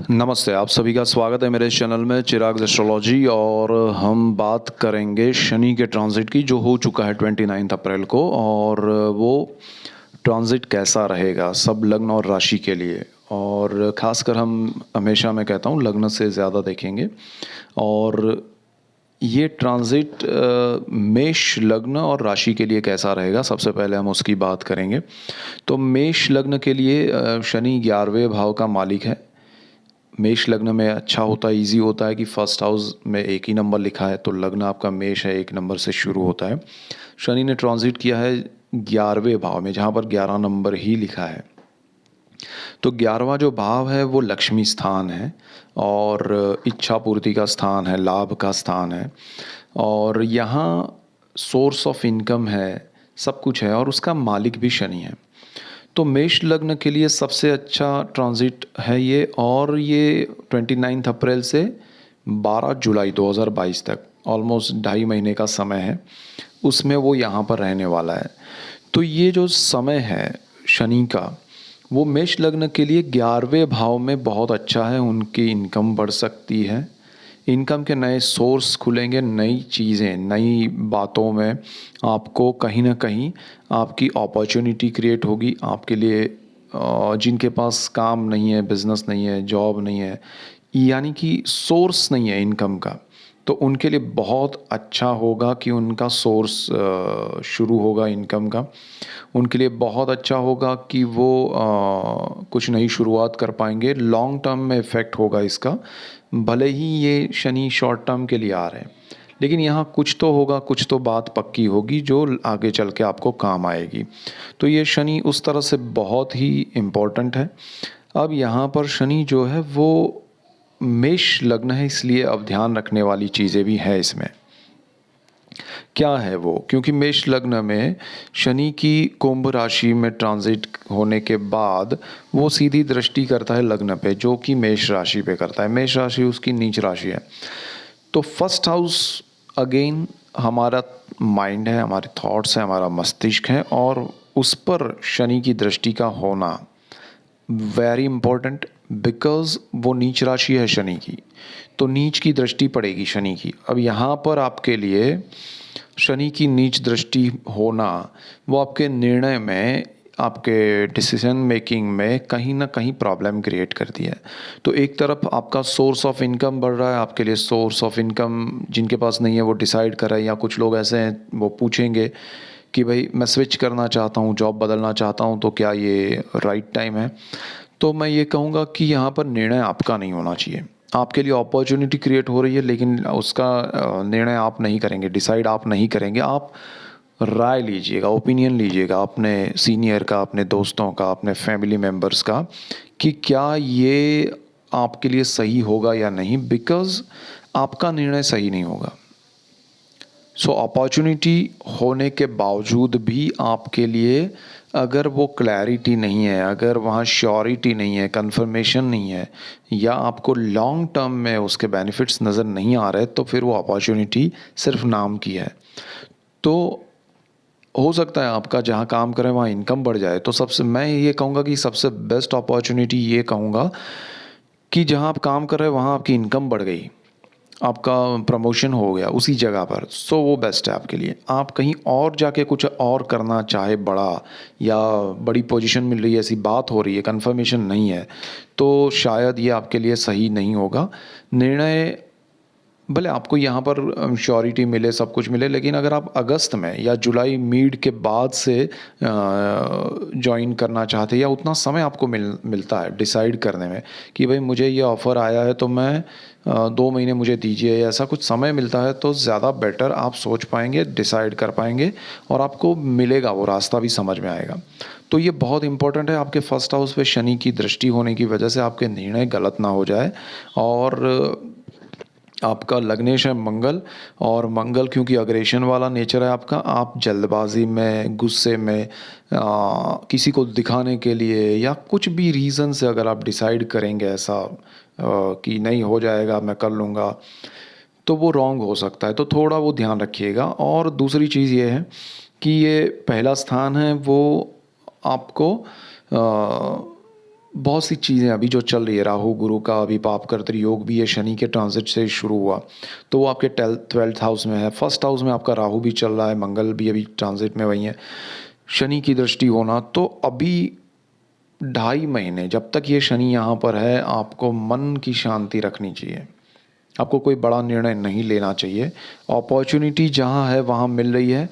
नमस्ते, आप सभी का स्वागत है मेरे इस चैनल में चिराग एस्ट्रोलॉजी। और हम बात करेंगे शनि के ट्रांजिट की जो हो चुका है 29 अप्रैल को, और वो ट्रांजिट कैसा रहेगा सब लग्न और राशि के लिए। और ख़ासकर हम हमेशा मैं कहता हूँ लग्न से ज़्यादा देखेंगे। और ये ट्रांजिट मेष लग्न और राशि के लिए कैसा रहेगा, सबसे पहले हम उसकी बात करेंगे। तो मेष लग्न के लिए शनि 11वें भाव का मालिक है। मेष लग्न में अच्छा होता है, इजी होता है कि फर्स्ट हाउस में एक ही नंबर लिखा है तो लग्न आपका मेष है, एक नंबर से शुरू होता है। शनि ने ट्रांजिट किया है 11वें भाव में, जहाँ पर 11 नंबर ही लिखा है। तो 11वां जो भाव है वो लक्ष्मी स्थान है और इच्छा पूर्ति का स्थान है, लाभ का स्थान है। और यहाँ सोर्स ऑफ इनकम है, सब कुछ है, और उसका मालिक भी शनि है। तो मेष लग्न के लिए सबसे अच्छा ट्रांजिट है ये। और ये 29 अप्रैल से 12 जुलाई 2022 तक ऑलमोस्ट 2.5 महीने का समय है, उसमें वो यहाँ पर रहने वाला है। तो ये जो समय है शनि का, वो मेष लग्न के लिए 11वें भाव में बहुत अच्छा है। उनकी इनकम बढ़ सकती है, इनकम के नए सोर्स खुलेंगे, नई चीज़ें, नई बातों में आपको कहीं ना कहीं आपकी अपॉर्चुनिटी क्रिएट होगी आपके लिए। जिनके पास काम नहीं है, बिजनेस नहीं है, जॉब नहीं है, यानी कि सोर्स नहीं है इनकम का, तो उनके लिए बहुत अच्छा होगा कि उनका सोर्स शुरू होगा इनकम का। उनके लिए बहुत अच्छा होगा कि वो कुछ नई शुरुआत कर पाएंगे। लॉन्ग टर्म में इफ़ेक्ट होगा इसका, भले ही ये शनि शॉर्ट टर्म के लिए आ रहे हैं, लेकिन यहाँ कुछ तो होगा, कुछ तो बात पक्की होगी जो आगे चल के आपको काम आएगी। तो ये शनि उस तरह से बहुत ही इम्पोर्टेंट है। अब यहाँ पर शनि जो है वो मेष लग्न है, इसलिए अब ध्यान रखने वाली चीज़ें भी हैं इसमें। क्या है वो? क्योंकि मेष लग्न में शनि की कुंभ राशि में ट्रांजिट होने के बाद वो सीधी दृष्टि करता है लग्न पे, जो कि मेष राशि पे करता है। मेष राशि उसकी नीच राशि है। तो फर्स्ट हाउस अगेन हमारा माइंड है, हमारे थॉट्स हैं, हमारा मस्तिष्क है, और उस पर शनि की दृष्टि का होना वेरी इंपॉर्टेंट, बिकॉज वो नीच राशि है शनि की, तो नीच की दृष्टि पड़ेगी शनि की। अब यहाँ पर आपके लिए शनि की नीच दृष्टि होना वो आपके निर्णय में, आपके डिसीजन मेकिंग में कहीं ना कहीं प्रॉब्लम क्रिएट करती है। तो एक तरफ आपका सोर्स ऑफ इनकम बढ़ रहा है, आपके लिए सोर्स ऑफ इनकम जिनके पास नहीं है वो डिसाइड कर रहे हैं, या कुछ लोग ऐसे हैं वो पूछेंगे कि भाई मैं स्विच करना चाहता हूँ, जॉब बदलना चाहता हूँ, तो क्या ये राइट टाइम है? तो मैं ये कहूँगा कि यहाँ पर निर्णय आपका नहीं होना चाहिए। आपके लिए अपॉर्चुनिटी क्रिएट हो रही है, लेकिन उसका निर्णय आप नहीं करेंगे, डिसाइड आप नहीं करेंगे। आप राय लीजिएगा, ओपिनियन लीजिएगा अपने सीनियर का, अपने दोस्तों का, अपने फैमिली मेम्बर्स का, कि क्या ये आपके लिए सही होगा या नहीं, बिकॉज़ आपका निर्णय सही नहीं होगा। सो अपॉर्चुनिटी होने के बावजूद भी आपके लिए अगर वो क्लैरिटी नहीं है, अगर वहाँ श्योरिटी नहीं है, कंफर्मेशन नहीं है, या आपको लॉन्ग टर्म में उसके बेनिफिट्स नज़र नहीं आ रहे, तो फिर वो अपॉर्चुनिटी सिर्फ नाम की है। तो हो सकता है आपका जहाँ काम करें वहाँ इनकम बढ़ जाए, तो सबसे मैं ये कहूँगा कि सबसे बेस्ट अपॉर्चुनिटी ये कहूँगा कि जहाँ आप काम कर रहे हैं वहाँ आपकी इनकम बढ़ गई, आपका प्रमोशन हो गया उसी जगह पर, सो वो बेस्ट है आपके लिए। आप कहीं और जाके कुछ और करना चाहे बड़ा, या बड़ी पोजीशन मिल रही है, ऐसी बात हो रही है, कंफर्मेशन नहीं है, तो शायद ये आपके लिए सही नहीं होगा। निर्णय भले आपको यहाँ पर श्योरिटी मिले, सब कुछ मिले, लेकिन अगर आप अगस्त में या जुलाई मिड के बाद से ज्वाइन करना चाहते हैं, या उतना समय आपको मिलता है डिसाइड करने में कि भाई मुझे ये ऑफ़र आया है तो मैं 2 महीने मुझे दीजिए, ऐसा कुछ समय मिलता है, तो ज़्यादा बेटर आप सोच पाएंगे, डिसाइड कर पाएंगे, और आपको मिलेगा, वो रास्ता भी समझ में आएगा। तो ये बहुत इंपॉर्टेंट है, आपके फर्स्ट हाउस पे शनि की दृष्टि होने की वजह से आपके निर्णय गलत ना हो जाए। और आपका लग्नेश है मंगल, और मंगल क्योंकि अग्रेशन वाला नेचर है आपका, आप जल्दबाजी में, गुस्से में, किसी को दिखाने के लिए या कुछ भी रीज़न से अगर आप डिसाइड करेंगे ऐसा कि नहीं हो जाएगा, मैं कर लूँगा, तो वो रॉन्ग हो सकता है। तो थोड़ा वो ध्यान रखिएगा। और दूसरी चीज़ ये है कि ये पहला स्थान है वो आपको बहुत सी चीज़ें अभी जो चल रही है, राहु गुरु का अभी पापकर्तृ योग भी है, शनि के ट्रांजिट से शुरू हुआ, तो वो आपके 12th हाउस में है। फर्स्ट हाउस में आपका राहु भी चल रहा है, मंगल भी अभी ट्रांजिट में वही है, शनि की दृष्टि होना। तो अभी 2.5 महीने जब तक ये शनि यहाँ पर है, आपको मन की शांति रखनी चाहिए, आपको कोई बड़ा निर्णय नहीं लेना चाहिए। अपॉर्चुनिटी जहाँ है वहाँ मिल रही है।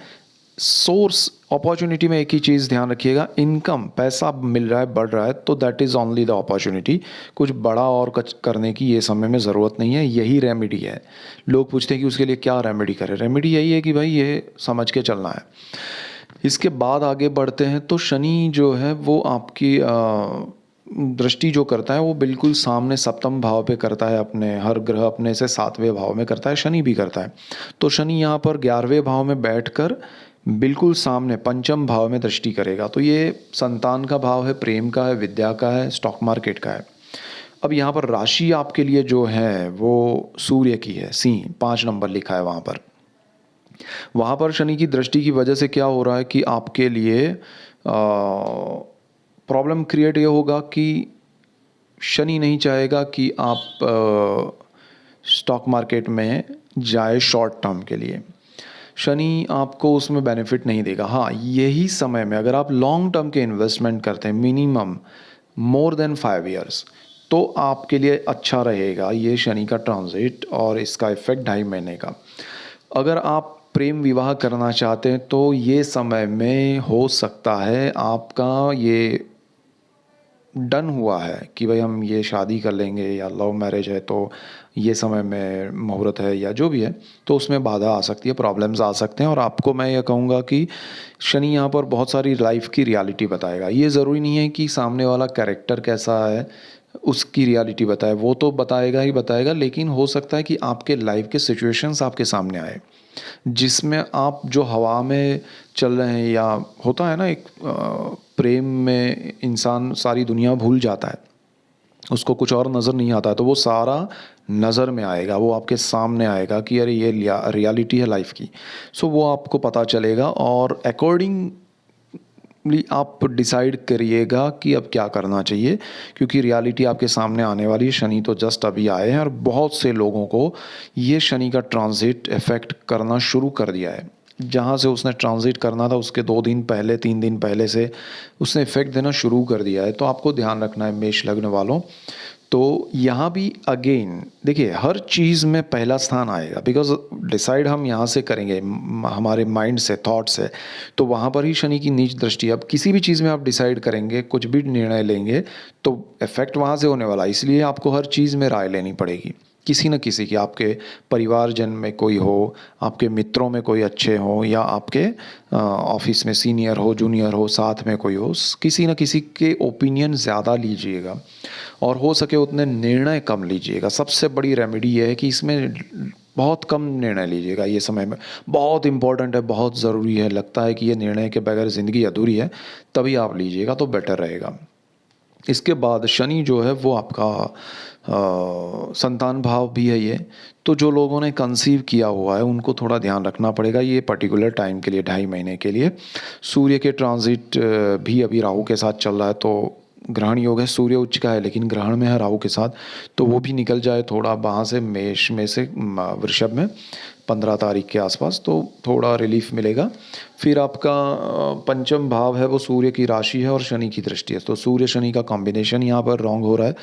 सोर्स अपॉर्चुनिटी में एक ही चीज़ ध्यान रखिएगा, इनकम पैसा मिल रहा है, बढ़ रहा है, तो that is only the opportunity. कुछ बड़ा और कुछ करने की ये समय में ज़रूरत नहीं है, यही रेमेडी है। लोग पूछते हैं कि उसके लिए क्या रेमेडी करें, रेमेडी यही है कि भाई ये समझ के चलना है। इसके बाद आगे बढ़ते हैं तो शनि जो है वो आपकी दृष्टि जो करता है वो बिल्कुल सामने सप्तम भाव पे करता है, अपने हर ग्रह अपने से 7वें भाव में करता है, शनि भी करता है। तो शनि यहाँ पर 11वें भाव में बैठकर बिल्कुल सामने पंचम भाव में दृष्टि करेगा। तो ये संतान का भाव है, प्रेम का है, विद्या का है, स्टॉक मार्केट का है। अब यहाँ पर राशि आपके लिए जो है वो सूर्य की है, सिंह 5 नंबर लिखा है वहाँ पर। वहाँ पर शनि की दृष्टि की वजह से क्या हो रहा है कि आपके लिए प्रॉब्लम क्रिएट ये होगा कि शनि नहीं चाहेगा कि आप स्टॉक मार्केट में जाए शॉर्ट टर्म के लिए। शनि आपको उसमें बेनिफिट नहीं देगा। हाँ, यही समय में अगर आप लॉन्ग टर्म के इन्वेस्टमेंट करते हैं, मिनिमम मोर देन 5 इयर्स, तो आपके लिए अच्छा रहेगा ये शनि का ट्रांजिट और इसका इफेक्ट 2.5 महीने का। अगर आप प्रेम विवाह करना चाहते हैं तो ये समय में हो सकता है आपका ये डन हुआ है कि भाई हम ये शादी कर लेंगे, या लव मैरिज है तो ये समय में मुहूर्त है या जो भी है, तो उसमें बाधा आ सकती है, प्रॉब्लम्स आ सकते हैं। और आपको मैं ये कहूँगा कि शनि यहाँ पर बहुत सारी लाइफ की रियलिटी बताएगा। ये ज़रूरी नहीं है कि सामने वाला कैरेक्टर कैसा है उसकी रियलिटी बताए, वो तो बताएगा ही बताएगा, लेकिन हो सकता है कि आपके लाइफ के सिचुएशंस आपके सामने आए जिसमें आप जो हवा में चल रहे हैं, या होता है ना एक प्रेम में इंसान सारी दुनिया भूल जाता है, उसको कुछ और नज़र नहीं आता है, तो वो सारा नज़र में आएगा, वो आपके सामने आएगा कि अरे ये रियलिटी है लाइफ की। सो वो आपको पता चलेगा और अकॉर्डिंगली आप डिसाइड करिएगा कि अब क्या करना चाहिए, क्योंकि रियलिटी आपके सामने आने वाली है। शनि तो जस्ट अभी आए हैं और बहुत से लोगों को ये शनि का ट्रांजिट इफेक्ट करना शुरू कर दिया है। जहाँ से उसने ट्रांजिट करना था उसके 2 दिन पहले 3 दिन पहले से उसने इफेक्ट देना शुरू कर दिया है। तो आपको ध्यान रखना है मेष लग्न वालों। तो यहाँ भी अगेन देखिए, हर चीज़ में पहला स्थान आएगा, बिकॉज डिसाइड हम यहाँ से करेंगे, हमारे माइंड से, थॉट से, तो वहाँ पर ही शनि की नीच दृष्टि। अब किसी भी चीज़ में आप डिसाइड करेंगे, कुछ भी निर्णय लेंगे, तो इफेक्ट वहाँ से होने वाला है। इसलिए आपको हर चीज़ में राय लेनी पड़ेगी, किसी न किसी की, आपके परिवारजन में कोई हो, आपके मित्रों में कोई अच्छे हो, या आपके ऑफिस में सीनियर हो, जूनियर हो, साथ में कोई हो, किसी न किसी के ओपिनियन ज़्यादा लीजिएगा और हो सके उतने निर्णय कम लीजिएगा। सबसे बड़ी रेमेडी ये है कि इसमें बहुत कम निर्णय लीजिएगा। ये समय में बहुत इम्पोर्टेंट है, बहुत ज़रूरी है, लगता है कि ये निर्णय के बगैर ज़िंदगी अधूरी है, तभी आप लीजिएगा तो बेटर रहेगा। इसके बाद शनि जो है वो आपका संतान भाव भी है ये, तो जो लोगों ने कंसीव किया हुआ है उनको थोड़ा ध्यान रखना पड़ेगा ये पर्टिकुलर टाइम के लिए, 2.5 महीने के लिए। सूर्य के ट्रांजिट भी अभी राहु के साथ चल रहा है, तो ग्रहण योग है, सूर्य उच्च का है लेकिन ग्रहण में है राहु के साथ, तो वो भी निकल जाए थोड़ा वहाँ से मेष में से वृषभ में 15 तारीख के आसपास, तो थोड़ा रिलीफ मिलेगा। फिर आपका पंचम भाव है वो सूर्य की राशि है और शनि की दृष्टि है, तो सूर्य शनि का कॉम्बिनेशन यहाँ पर रॉन्ग हो रहा है।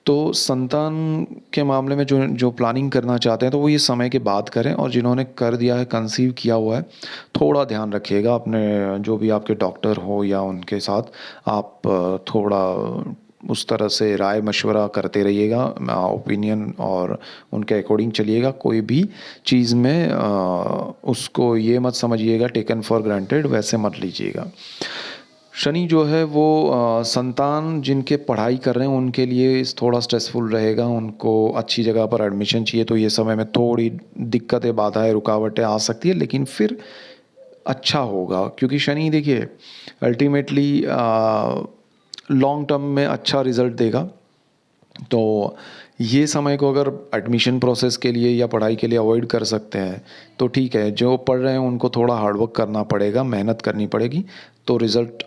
तो संतान के मामले में जो जो प्लानिंग करना चाहते हैं तो वो ये समय के बाद करें, और जिन्होंने कर दिया है, कंसीव किया हुआ है, थोड़ा ध्यान रखिएगा अपने जो भी आपके डॉक्टर हो या उनके साथ आप थोड़ा उस तरह से राय मशवरा करते रहिएगा, ओपिनियन और उनके अकॉर्डिंग चलिएगा। कोई भी चीज़ में उसको ये मत समझिएगा टेकन फॉर ग्रांटेड, वैसे मत लीजिएगा। शनि जो है वो संतान जिनके पढ़ाई कर रहे हैं उनके लिए थोड़ा स्ट्रेसफुल रहेगा, उनको अच्छी जगह पर एडमिशन चाहिए, तो ये समय में थोड़ी दिक्कतें, बाधाएं, रुकावटें आ सकती है, लेकिन फिर अच्छा होगा, क्योंकि शनि देखिए अल्टीमेटली लॉन्ग टर्म में अच्छा रिजल्ट देगा। तो ये समय को अगर एडमिशन प्रोसेस के लिए या पढ़ाई के लिए अवॉइड कर सकते हैं तो ठीक है, जो पढ़ रहे हैं उनको थोड़ा हार्डवर्क करना पड़ेगा, मेहनत करनी पड़ेगी, तो रिज़ल्ट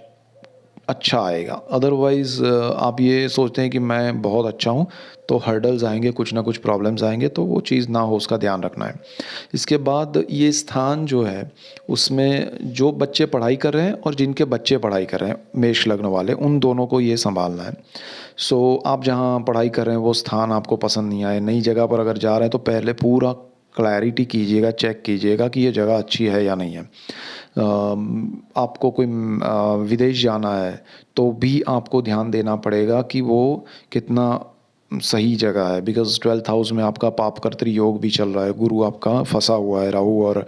अच्छा आएगा। अदरवाइज़ आप ये सोचते हैं कि मैं बहुत अच्छा हूँ, तो हर्डल्स आएँगे, कुछ ना कुछ प्रॉब्लम्स आएँगे, तो वो चीज़ ना हो उसका ध्यान रखना है। इसके बाद ये स्थान जो है, उसमें जो बच्चे पढ़ाई कर रहे हैं और जिनके बच्चे पढ़ाई कर रहे हैं, मेष लग्न वाले, उन दोनों को ये सँभालना है। सो आप जहाँ पढ़ाई कर रहे हैं वो स्थान आपको पसंद नहीं आए, नई जगह पर अगर जा रहे हैं तो पहले पूरा क्लैरिटी कीजिएगा, चेक कीजिएगा कि ये जगह अच्छी है या नहीं है। आपको कोई विदेश जाना है तो भी आपको ध्यान देना पड़ेगा कि वो कितना सही जगह है, बिकॉज़ 12th हाउस में आपका पापकर्तरी योग भी चल रहा है, गुरु आपका फँसा हुआ है राहु और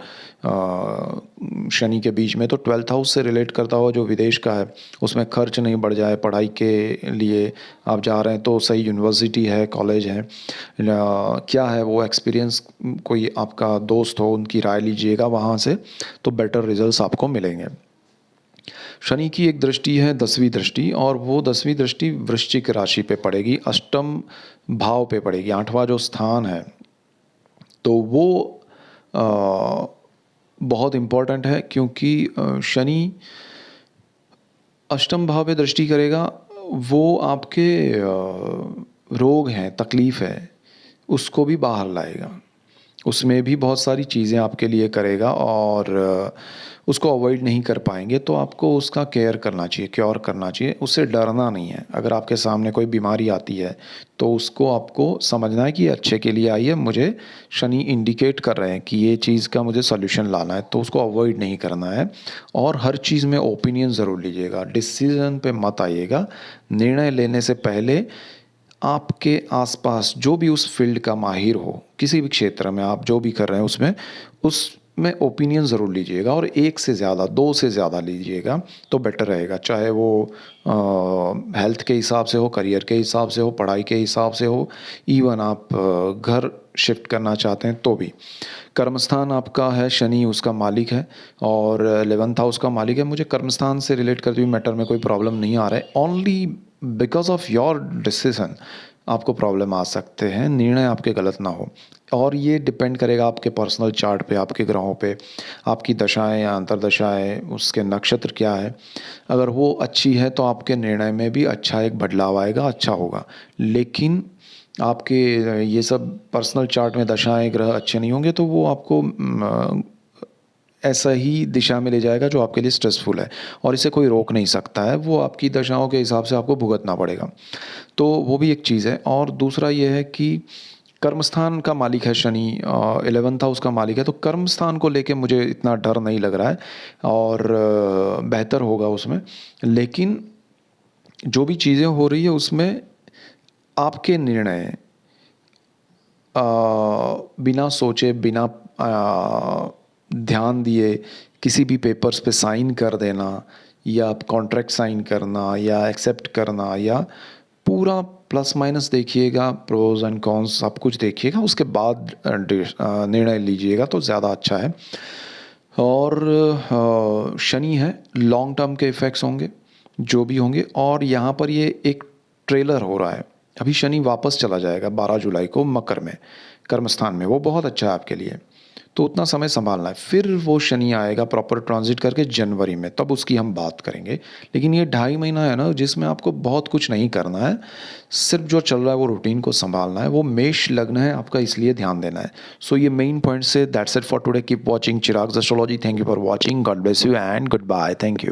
शनि के बीच में, तो 12th हाउस से रिलेट करता हुआ जो विदेश का है, उसमें खर्च नहीं बढ़ जाए, पढ़ाई के लिए आप जा रहे हैं तो सही यूनिवर्सिटी है, कॉलेज है, क्या है वो एक्सपीरियंस, कोई आपका दोस्त हो उनकी राय लीजिएगा वहाँ से, तो बेटर रिजल्ट्स आपको मिलेंगे। शनि की एक दृष्टि है 10वीं दृष्टि, और वो 10वीं दृष्टि वृश्चिक राशि पे पड़ेगी, अष्टम भाव पे पड़ेगी, 8वां जो स्थान है, तो वो अ, बहुत इम्पोर्टेंट है, क्योंकि शनि अष्टम भाव पे दृष्टि करेगा, वो आपके रोग हैं, तकलीफ़ है, उसको भी बाहर लाएगा। उसमें भी बहुत सारी चीज़ें आपके लिए करेगा, और उसको अवॉइड नहीं कर पाएँगे, तो आपको उसका केयर करना चाहिए, क्योर करना चाहिए, उससे डरना नहीं है। अगर आपके सामने कोई बीमारी आती है, तो उसको आपको समझना है कि ये अच्छे के लिए आई है, मुझे शनि इंडिकेट कर रहे हैं कि ये चीज़ का मुझे सॉल्यूशन लाना है, तो उसको अवॉइड नहीं करना है। और हर चीज़ में ओपिनियन ज़रूर लीजिएगा, डिसीज़न पे मत आइएगा। निर्णय लेने से पहले आपके आसपास जो भी उस फील्ड का माहिर हो, किसी भी क्षेत्र में आप जो भी कर रहे हैं उसमें ओपिनियन ज़रूर लीजिएगा, और 1 से ज़्यादा, 2 से ज़्यादा लीजिएगा तो बेटर रहेगा। चाहे वो हेल्थ के हिसाब से हो, करियर के हिसाब से हो, पढ़ाई के हिसाब से हो, इवन आप घर शिफ्ट करना चाहते हैं तो भी। कर्मस्थान आपका है शनि, उसका मालिक है, और 11th हाउस का मालिक है। मुझे कर्मस्थान से रिलेट करते हुए मैटर में कोई प्रॉब्लम नहीं आ रहा है। Only because of your decision आपको प्रॉब्लम आ सकते हैं, निर्णय आपके गलत ना हो। और ये डिपेंड करेगा आपके पर्सनल चार्ट पे, आपके ग्रहों पे, आपकी दशाएँ या अंतर्दशाएँ, उसके नक्षत्र क्या है। अगर वो अच्छी है तो आपके निर्णय में भी अच्छा एक बदलाव आएगा, अच्छा होगा। लेकिन आपके ये सब पर्सनल चार्ट में दशाएँ, ग्रह अच्छे नहीं होंगे तो वो आपको ऐसा ही दिशा में ले जाएगा जो आपके लिए स्ट्रेसफुल है, और इसे कोई रोक नहीं सकता है, वो आपकी दशाओं के हिसाब से आपको भुगतना पड़ेगा। तो वो भी एक चीज़ है। और दूसरा ये है कि कर्मस्थान का मालिक है शनि, 11th हाउस का मालिक है, तो कर्मस्थान को लेके मुझे इतना डर नहीं लग रहा है, और बेहतर होगा उसमें। लेकिन जो भी चीज़ें हो रही है उसमें आपके निर्णय अ, बिना सोचे, बिना ध्यान दिए किसी भी पेपर्स पे साइन कर देना, या कॉन्ट्रैक्ट साइन करना, या एक्सेप्ट करना, या पूरा प्लस माइनस देखिएगा, प्रोज एंड कॉन्स सब कुछ देखिएगा, उसके बाद निर्णय लीजिएगा तो ज़्यादा अच्छा है। और शनि है, लॉन्ग टर्म के इफ़ेक्ट्स होंगे, जो भी होंगे। और यहाँ पर ये एक ट्रेलर हो रहा है, अभी शनि वापस चला जाएगा 12 जुलाई को मकर में, कर्मस्थान में, वो बहुत अच्छा है आपके लिए। तो उतना समय संभालना है, फिर वो शनि आएगा प्रॉपर ट्रांजिट करके जनवरी में, तब उसकी हम बात करेंगे। लेकिन ये 2.5 महीना है ना, जिसमें आपको बहुत कुछ नहीं करना है, सिर्फ जो चल रहा है वो रूटीन को संभालना है। वो मेष लग्न है आपका, इसलिए ध्यान देना है। सो ये मेन पॉइंट से that's it for today. Keep watching Chirag's astrology. Thank you for watching, God bless you and goodbye. Thank you.